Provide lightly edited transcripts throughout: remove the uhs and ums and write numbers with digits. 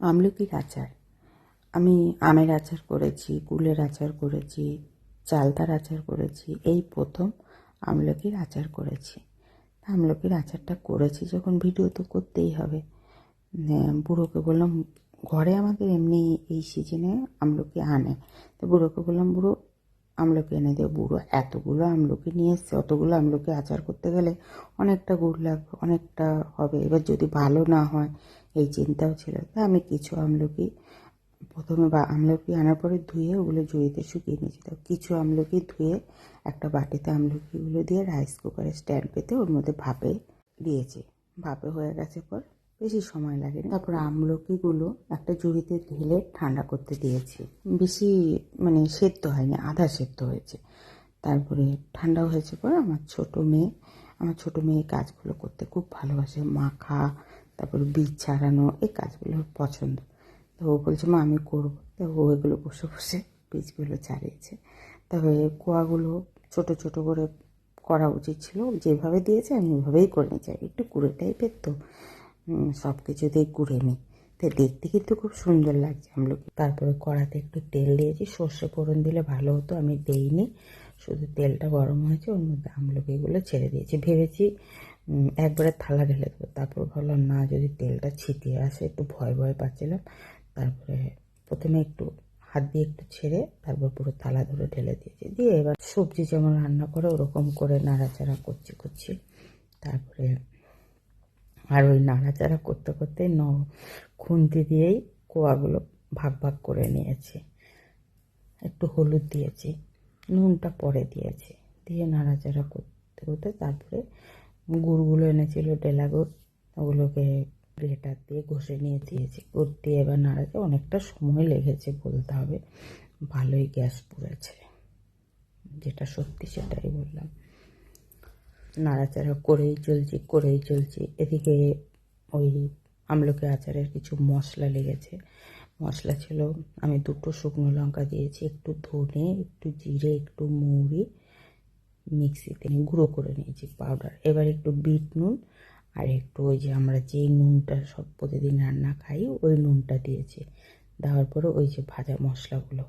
আমলকির আচার। আমি আমের আচার করেছি, কুলের আচার করেছি, চালতার আচার করেছি, এই প্রথম আমলকির আচার করেছি। আমলকির আচারটা করেছি যখন ভিডিও তো করতেই হবে। বুড়োকে বললাম, ঘরে আমাদের এমনি এই সিজনে আমলকি আনে, তো বুড়োকে বললাম, বুড়ো আমলকি এনে দে। বুড়ো এতগুলো আমলকি নিয়ে এসছে, অতগুলো আমলকি আচার করতে গেলে অনেকটা গুড় লাগবে, অনেকটা হবে, এবার যদি ভালো না হয় এই চিন্তাও ছিল। তা আমি কিছু আমলকি প্রথমে আমলকি আনার পরে ধুয়ে ওগুলো জড়িতে শুকিয়ে নিয়েছি। তো কিছু আমলকি ধুয়ে একটা বাটিতে আমলকিগুলো দিয়ে রাইস কুকারে স্ট্যান্ড পেতে ওর মধ্যে ভাপে দিয়েছি। ভাপে হয়ে গেছে পর বেশি সময় লাগেনি। তারপর আমলকিগুলো একটা ঝুড়িতে ঢেলে ঠান্ডা করতে দিয়েছি। বেশি সেদ্ধ হয়নি, আধা সেদ্ধ হয়েছে। তারপরে ঠান্ডা হয়েছে পর আমার ছোট মেয়ে কাজগুলো করতে খুব ভালোবাসে, মাখা, তারপর বীজ ছাড়ানো, এই কাজগুলো পছন্দ। তো ও বলছে, মা আমি করবো। তো ও এগুলো বসে বসে বীজগুলো ছাড়িয়েছে। তবে কোয়াগুলো ছোট ছোট করে করা উচিত ছিল, যেভাবে দিয়েছে আমি ওইভাবেই করে নিয়েছি। একটু কুড়ে টাইপের তো সব কিছুতেই কুড়ে নিই, তাই দেখতে কিন্তু খুব সুন্দর লাগছে আমলকি। তারপরে কড়াতে একটু তেল দিয়েছি, সর্ষে ফোড়ন দিলে ভালো হতো, আমি দেইনি, শুধু তেলটা গরম হয়েছে, ওর মধ্যে আমলকিগুলো ছেড়ে দিয়েছি। ভেবেছি একবারে থালা ঢেলে দেবো, তারপর ভাবলাম না, যদি তেলটা ছিটিয়ে আসে, একটু ভয় ভয় পাচ্ছিলাম। তারপরে প্রথমে একটু হাত দিয়ে একটু ছেড়ে তারপর পুরো থালা ধরে ঢেলে দিয়েছি। দিয়ে এবার সবজি যেমন রান্না করে ওরকম করে নাড়াচাড়া করছি। তারপরে আর ওই নাড়াচাড়া করতে করতে খুন্তি দিয়েই কোয়াগুলো ভাগ ভাগ করে নিয়েছি। একটু হলুদ দিয়েছি, নুনটা পরে দিয়েছি, দিয়ে নাড়াচাড়া করতে করতে তারপরে গুড়গুলো এনেছিল ডেলা গুড়, ওগুলোকে গ্রেটার দিয়ে ঘষে নিয়ে দিয়েছি। গুড় দিয়ে এবার নাড়াতে অনেকটা সময় লেগেছে বলতে হবে, ভালোই গ্যাস পুড়েছে, যেটা সত্যি সেটাই বললাম। নাড়াচাড়া করেই চলছি। এদিকে ওই আমলকি আচারের কিছু মশলা লেগেছে। মশলা ছিল, আমি 2টো শুকনো লঙ্কা দিয়েছি, একটু ধনে, একটু জিরে, একটু মৌরি মিক্সিতে গুঁড়ো করে নিয়েছি পাউডার। এবার একটু বিট নুন আর একটু ওই যে আমরা যেই নুনটা সব প্রতিদিন রান্না খাই ওই নুনটা দিয়েছি। দেওয়ার পরে ওই যে ভাজা মশলাগুলো,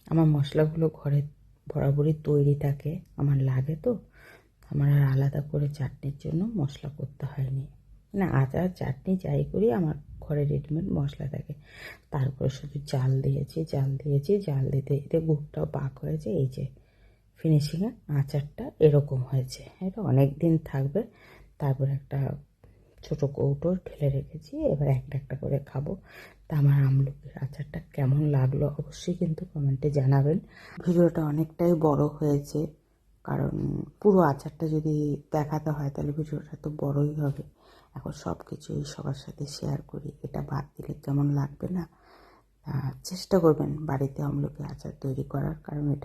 আমার মশলাগুলো ঘরে বরাবরই তৈরি থাকে, আমার লাগে তো, আমার আর আলাদা করে চাটনির জন্য মশলা করতে হয়নি। আচার চাটনি যাই করি আমার ঘরে রেডিমেড মশলা থাকে। তারপরে শুধু জাল দিয়েছি, জাল দিতে দিতে গুড়টাও পাক হয়েছে। এই যে ফিনিশিংয়ে আচারটা এরকম হয়েছে, এটা অনেক দিন থাকবে। তারপর একটা ছোট কৌটো ঢেলে রেখেছি, এবার একটা একটা করে খাবো। তা আমার আমলকির আচারটা কেমন লাগলো অবশ্যই কিন্তু কমেন্টে জানাবেন। ভিডিওটা অনেকটাই বড় হয়েছে, কারণ পুরো আচারটা যদি দেখাতে হয় তাহলে ভিডিওটা তো বড়ই হবে। এখন সব কিছুই সবার সাথে শেয়ার করি, এটা বাদ দিলে কেমন লাগবে না। চেষ্টা করবেন বাড়িতে আমলকি আচার তৈরি করার, কারণ এটা